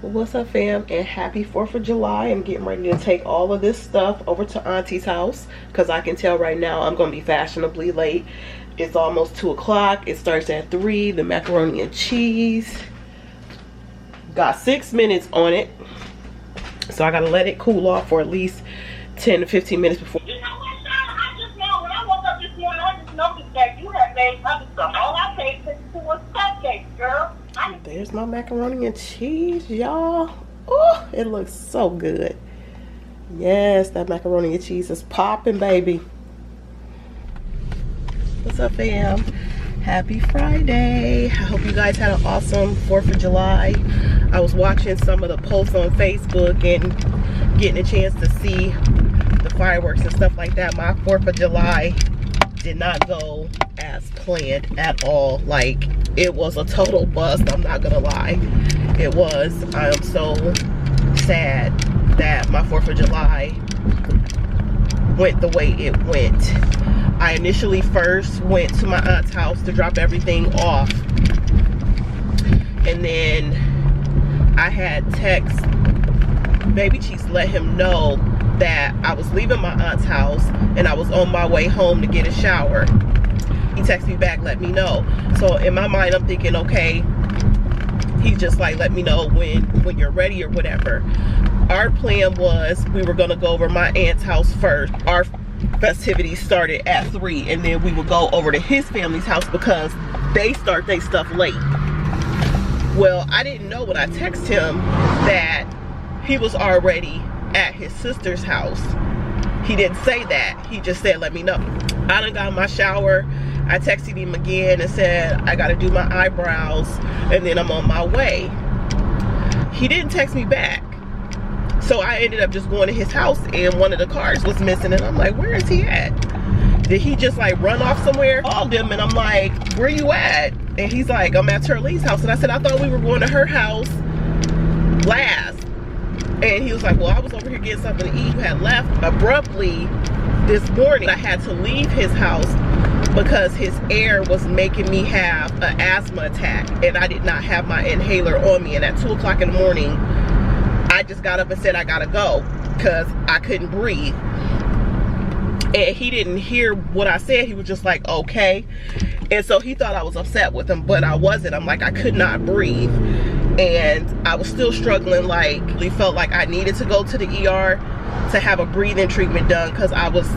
What's up, fam, and happy 4th of July. I'm getting ready to take all of this stuff over to Auntie's house because I can tell right now I'm going to be fashionably late. It's almost 2 o'clock. It starts at 3. The macaroni and cheese got 6 minutes on it, so I got to let it cool off for at least 10 to 15 minutes before. You know what, Sean? I just know when I woke up this morning, I just noticed that you had made other stuff. All I paid attention to was cupcakes, girl. There's my macaroni and cheese, y'all. Oh, it looks so good. Yes, that macaroni and cheese is popping, baby. What's up, fam? Happy Friday. I hope you guys had an awesome 4th of July. I was watching some of the posts on Facebook and getting a chance to see the fireworks and stuff like that. My 4th of July did not go as planned at all. Like, it was a total bust, I'm not gonna lie. It was. I am so sad that my 4th of July went the way it went. I initially first went to my aunt's house to drop everything off, and then I had text Baby Cheeks, let him know that I was leaving my aunt's house and I was on my way home to get a shower. He texted me back, let me know. So in my mind, I'm thinking, okay, he's just like, let me know when you're ready or whatever. Our plan was we were gonna go over my aunt's house first. Our festivities started at 3, and then we would go over to his family's house because they start their stuff late. Well, I didn't know when I texted him that he was already at his sister's house. He didn't say that. He just said, let me know. I done got my shower. I texted him again and said, I gotta do my eyebrows and then I'm on my way. He didn't text me back. So I ended up just going to his house and one of the cars was missing, and I'm like, where is he at? Did he just like run off somewhere? I called him and I'm like, where you at? And he's like, I'm at Turley's house. And I said, I thought we were going to her house last. And he was like, well, I was over here getting something to eat. You had left abruptly this morning. I had to leave his house because his air was making me have an asthma attack, and I did not have my inhaler on me. And at 2 o'clock in the morning, I just got up and said I gotta go because I couldn't breathe. And he didn't hear what I said. He was just like, okay. And so he thought I was upset with him, but I wasn't. I'm like, I could not breathe. And I was still struggling, like, really felt like I needed to go to the ER to have a breathing treatment done because I was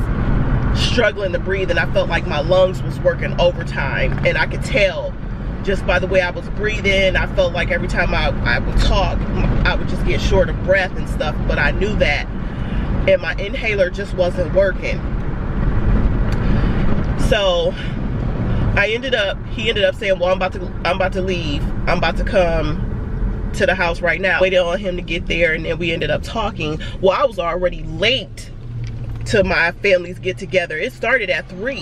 struggling to breathe, and I felt like my lungs was working overtime. And I could tell just by the way I was breathing. I felt like every time I would talk, I would just get short of breath and stuff, but I knew that. And my inhaler just wasn't working. So he ended up saying, well, I'm about to leave. I'm about to come to the house right now. Waited on him to get there, and then we ended up talking. Well, I was already late to my family's get together. It started at 3,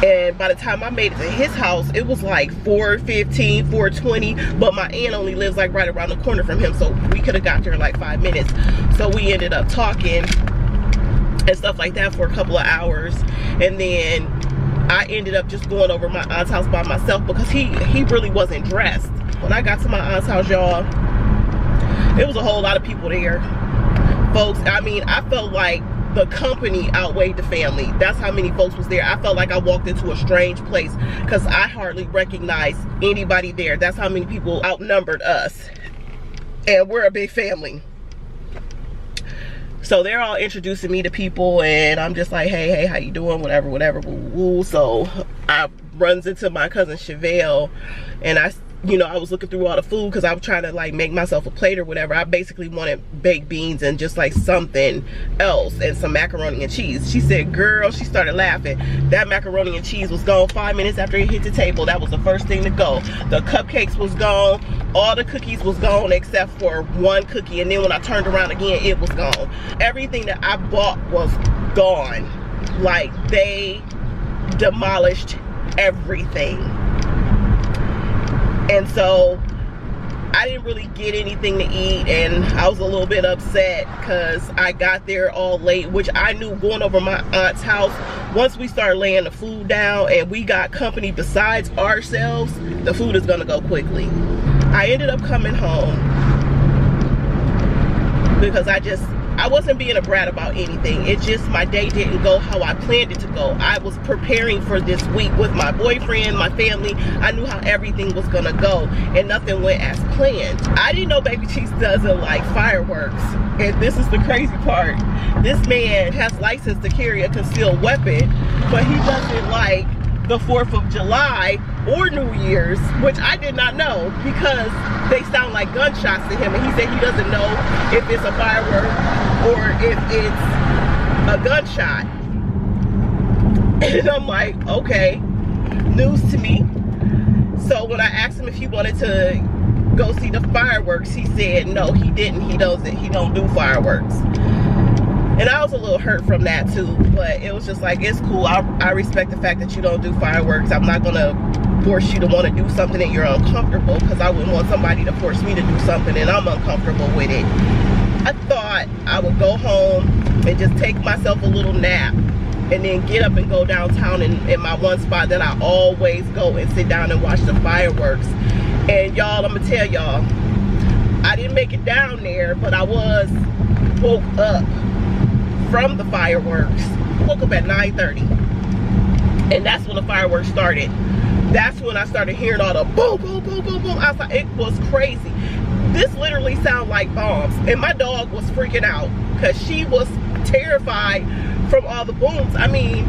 and by the time I made it to his house, it was like 4:15, 4:20, but my aunt only lives like right around the corner from him, so we could have got there in like 5 minutes. So we ended up talking and stuff like that for a couple of hours, and then I ended up just going over my aunt's house by myself because he really wasn't dressed. When I got to my aunt's house, y'all, it was a whole lot of people there, folks. I mean, I felt like the company outweighed the family. That's how many folks was there. I felt like I walked into a strange place because I hardly recognized anybody there. That's how many people outnumbered us, and we're a big family. So they're all introducing me to people, and I'm just like, hey, how you doing? Whatever, woo, woo. So I runs into my cousin Chevelle, and I was looking through all the food because I was trying to like make myself a plate or whatever. I basically wanted baked beans and just like something else and some macaroni and cheese. She said, girl, she started laughing. That macaroni and cheese was gone 5 minutes after it hit the table. That was the first thing to go. The cupcakes was gone. All the cookies was gone except for one cookie. And then when I turned around again, it was gone. Everything that I bought was gone. Like, they demolished everything. And so I didn't really get anything to eat, and I was a little bit upset because I got there all late, which I knew going over my aunt's house, once we start laying the food down and we got company besides ourselves, the food is gonna go quickly. I ended up coming home because I wasn't being a brat about anything. It's just my day didn't go how I planned it to go. I was preparing for this week with my boyfriend, my family. I knew how everything was gonna go, and nothing went as planned. I didn't know Baby Cheeks doesn't like fireworks, and this is the crazy part. This man has license to carry a concealed weapon, but he doesn't like the 4th of July or New Year's, which I did not know, because they sound like gunshots to him, and he said he doesn't know if it's a firework or if it's a gunshot. And I'm like, okay, news to me. So when I asked him if he wanted to go see the fireworks, he said no, he didn't. He don't do fireworks. And I was a little hurt from that too, but it was just like, it's cool. I respect the fact that you don't do fireworks. I'm not gonna force you to want to do something that you're uncomfortable, because I wouldn't want somebody to force me to do something and I'm uncomfortable with it. I thought I would go home and just take myself a little nap and then get up and go downtown in my one spot that I always go and sit down and watch the fireworks. And y'all, I'm gonna tell y'all, I didn't make it down there, but I was woke up from the fireworks. Woke up at 9:30, and that's when the fireworks started. That's when I started hearing all the boom, boom, boom, boom, boom outside. It was crazy. This literally sounded like bombs, and my dog was freaking out because she was terrified from all the booms. I mean,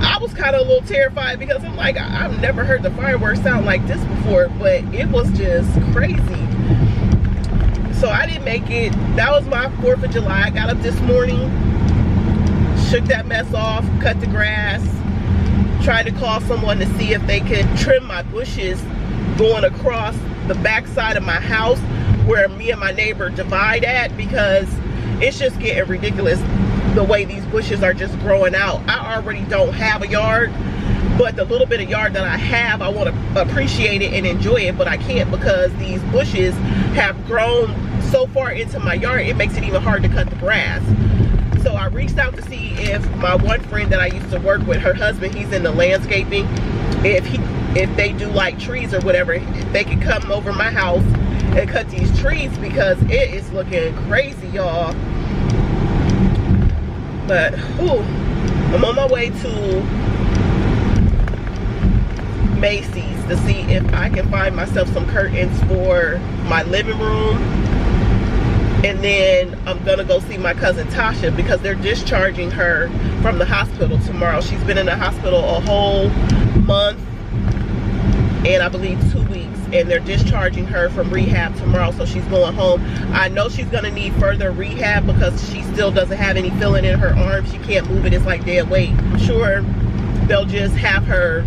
I was kind of a little terrified because I'm like, I've never heard the fireworks sound like this before, but it was just crazy. So I didn't make it. That was my 4th of July. I got up this morning, shook that mess off, cut the grass, tried to call someone to see if they could trim my bushes going across the back side of my house where me and my neighbor divide at, because it's just getting ridiculous the way these bushes are just growing out. I already don't have a yard, but the little bit of yard that I have, I want to appreciate it and enjoy it, but I can't because these bushes have grown so far into my yard, it makes it even hard to cut the grass. So I reached out to see if my one friend that I used to work with, her husband, he's in the landscaping, if they do like trees or whatever, if they could come over my house and cut these trees, because it is looking crazy, y'all. But I'm on my way to Macy's to see if I can find myself some curtains for my living room. And then I'm gonna go see my cousin Tasha, because they're discharging her from the hospital tomorrow. She's been in the hospital a whole month and I believe 2 weeks, and they're discharging her from rehab tomorrow, so she's going home. I know she's gonna need further rehab because she still doesn't have any feeling in her arm. She can't move it, it's like dead weight. I'm sure they'll just have her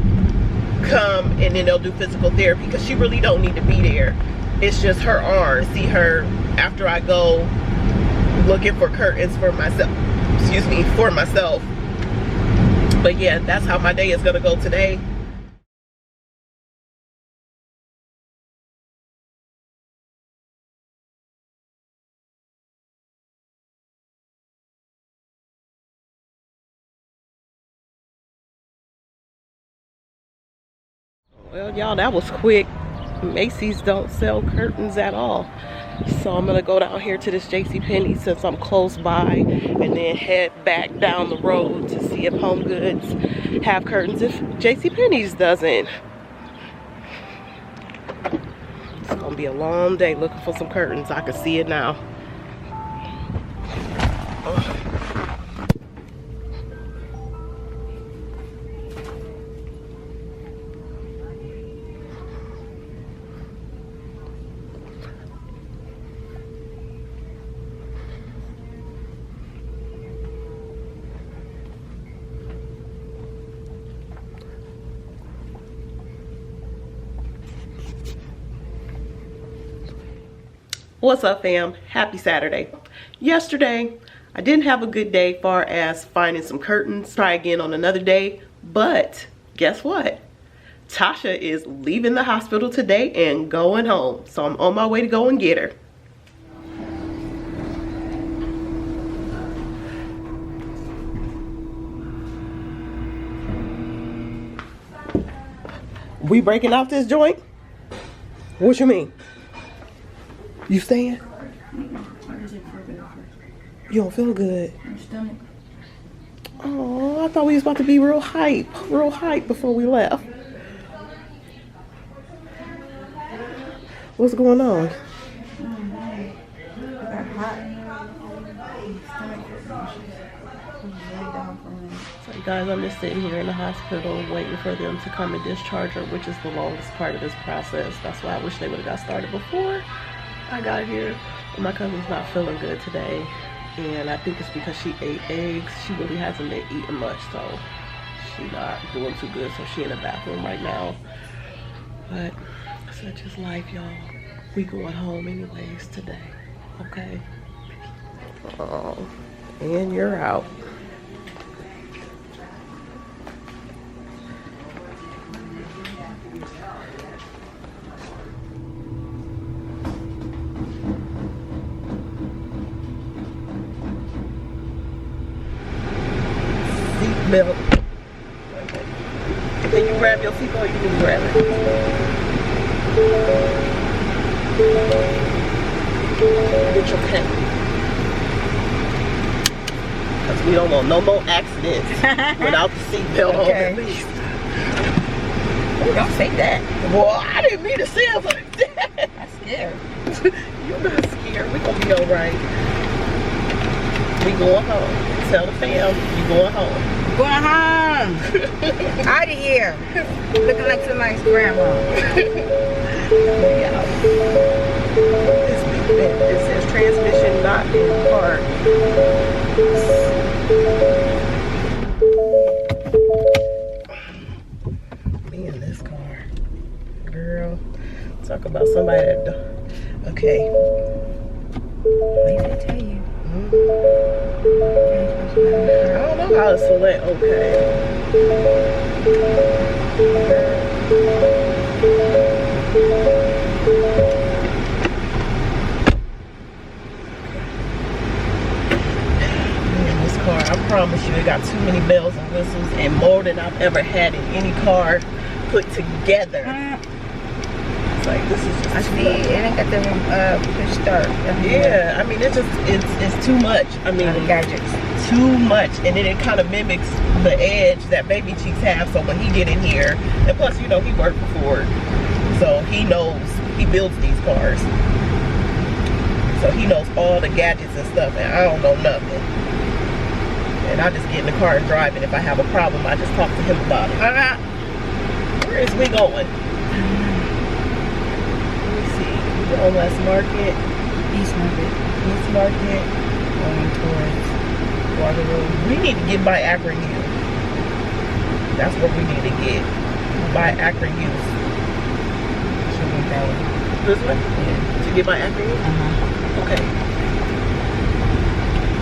come and then they'll do physical therapy, because she really don't need to be there. It's just her arm. See her after I go looking for curtains for myself, excuse me, for myself. But yeah, that's how my day is gonna go today. Well, y'all, that was quick. Macy's don't sell curtains at all. So I'm gonna go down here to this JCPenney since I'm close by, and then head back down the road to see if Home Goods have curtains if JCPenney's doesn't. It's gonna be a long day looking for some curtains. I can see it now. What's up, fam? Happy Saturday. Yesterday, I didn't have a good day far as finding some curtains. Try again on another day, but guess what? Tasha is leaving the hospital today and going home. So I'm on my way to go and get her. We breaking out this joint? What you mean? You staying? You don't feel good? My stomach. Oh, I thought we was about to be real hype before we left. What's going on? So you guys, I'm just sitting here in the hospital waiting for them to come and discharge her, which is the longest part of this process. That's why I wish they would have got started before I got here. But my cousin's not feeling good today, and I think it's because she ate eggs. She really hasn't been eating much, so she's not doing too good. So she in the bathroom right now. But such is life, y'all. We going home anyways today, okay? Oh, and you're out. Seatbelt. Can you grab your seatbelt? You can grab it. Get your pen. Because we don't want no more accidents without the seatbelt on at least. Oh, don't say that. Well, I didn't mean to say it like that. I'm scared. You're not scared. We're going to be alright. We going home. Tell the fam, you going home. Going home. Out of here. Looking like somebody's grandma. Yeah. It says transmission not in park. Me in this car. Girl. Talk about somebody that okay. What did I tell you? I don't know how to select okay. I promise you, it got too many bells and whistles and more than I've ever had in any car put together. It's like, this is just I see it ain't got the push start. yeah, I mean, it's too much. I mean, gadgets. Too much, and then it kind of mimics the edge that Baby Cheeks have. So when he get in here, and plus, you know, he worked for Ford, so he knows, he builds these cars, so he knows all the gadgets and stuff, and I don't know nothing. And I just get in the car and drive, and if I have a problem, I just talk to him about it. Where is we going? Let me see. We're on West Market. East Market. East Market. Going towards Waterloo. We need to get by Akron Youth. That's what we need to get. By Akron Youth. should be that way. This one? Yeah. To get by Akron Youth? Okay.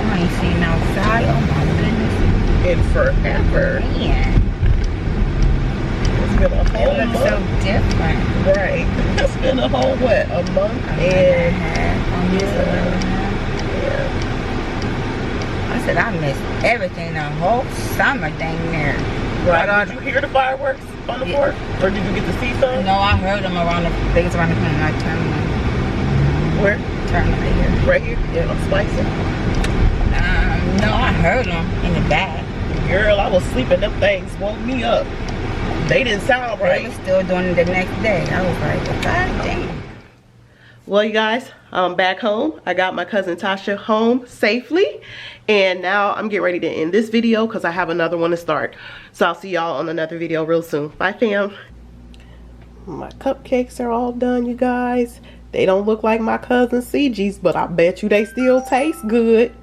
I ain't seen outside. Oh my goodness. In forever. Man. It's been a It whole looks month. so different. Right. It's been a whole, what, a month? And yeah. I said I missed everything the whole summer dang near. Right. Did you hear the fireworks on the 4th? Or did you get to see some? No, I heard them around the things around the corner. I turned them. Where? Turn right here. Right here? Yeah. I'm spicing. No, I heard them in the back. Girl, I was sleeping. Them things woke me up. They didn't sound They right. was still doing it the next day. I was like, well, God damn. Well, you guys, I'm back home. I got my cousin Tasha home safely. And now I'm getting ready to end this video because I have another one to start. So I'll see y'all on another video real soon. Bye, fam. My cupcakes are all done, you guys. They don't look like my cousin CG's, but I bet you they still taste good.